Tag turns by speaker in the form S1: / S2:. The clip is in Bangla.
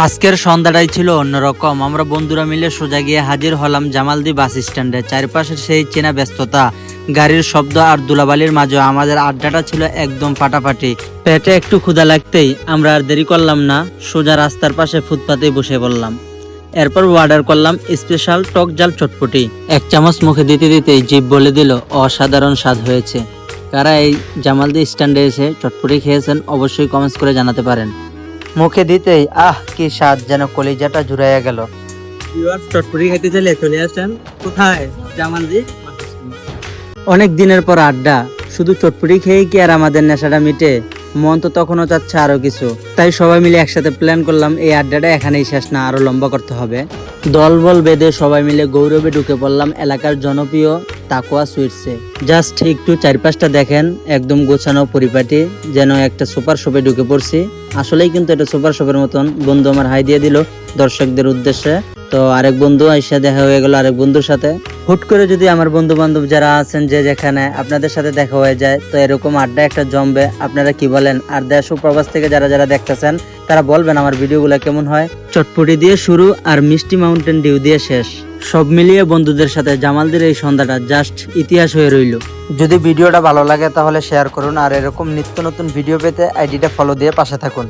S1: আজকের সন্ধ্যাটাই ছিল অন্যরকম। আমরা বন্ধুরা মিলে সোজা গিয়ে হাজির হলাম জামালদি বাস স্ট্যান্ডে। চারপাশের সেই চেনা ব্যস্ততা, গাড়ির শব্দ আর ধুলাবালির মাঝে আমাদের আড্ডাটা ছিল একদম ফাটাফাটি। পেটে একটু ক্ষুধা লাগতেই আমরা আর দেরি করলাম না, সোজা রাস্তার পাশে ফুটপাতেই বসে পড়লাম। এরপর অর্ডার করলাম স্পেশাল টক ঝাল চটপটি। এক চামচ মুখে দিতে দিতেই জিভ বলে দিল অসাধারণ স্বাদ হয়েছে। কারা এই জামালদি স্ট্যান্ডে এসে চটপটি খেয়েছেন অবশ্যই কমেন্টস করে জানাতে পারেন। মুখে দিতেই কি স্বাদ, যেন কলিজাটা জুড়াইয়া গেল। চটপটি খেতে চলে চলে আসেন কোথায়? জামালদি। অনেক দিনের পর আড্ডা, শুধু চটপটি খেয়ে কি আর আমাদের নেশাটা মিটে? মন তো তখনও চাচ্ছে আরো কিছু। তাই সবাই মিলে একসাথে প্ল্যান করলাম এই আড্ডাটা এখানেই শেষ না, আরো লম্বা করতে হবে। দলবল বেঁধে সবাই মিলে গৌরবে ঢুকে পড়লাম এলাকার জনপ্রিয় তাকোয়া সুইটসে। জাস্ট একটু চারপাশটা দেখেন, একদম গোছানো পরিপাটি, যেন একটা সুপার শপে ঢুকে পড়ছি। আসলেই কিন্তু এটা সুপার শপের মতন। বন্ধু আমার হাই দিয়ে দিল দর্শকদের উদ্দেশ্যে। তো আরেক বন্ধু আইসা দেখা হয়ে গেল আরেক বন্ধুর সাথে। হুট করে যদি আমার বন্ধু বান্ধব যারা আছেন যে যেখানে আপনাদের সাথে দেখা হয়ে যায়, তো এরকম আড্ডা একটা জমবে। আপনারা কি বলেন? আর দেশ ও প্রবাস থেকে যারা যারা দেখতেছেন তারা বলবেন আমার ভিডিওগুলো কেমন হয়। চটপটি দিয়ে শুরু আর মিষ্টি মাউন্টেন ডিউ দিয়ে শেষ। সব মিলিয়ে বন্ধুদের সাথে জামালদির এই সন্ধ্যাটা জাস্ট ইতিহাস হয়ে রইল। যদি ভিডিওটা ভালো লাগে তাহলে শেয়ার করুন, আর এরকম নিত্য নতুন ভিডিও পেতে আইডিটা ফলো দিয়ে পাশে থাকুন।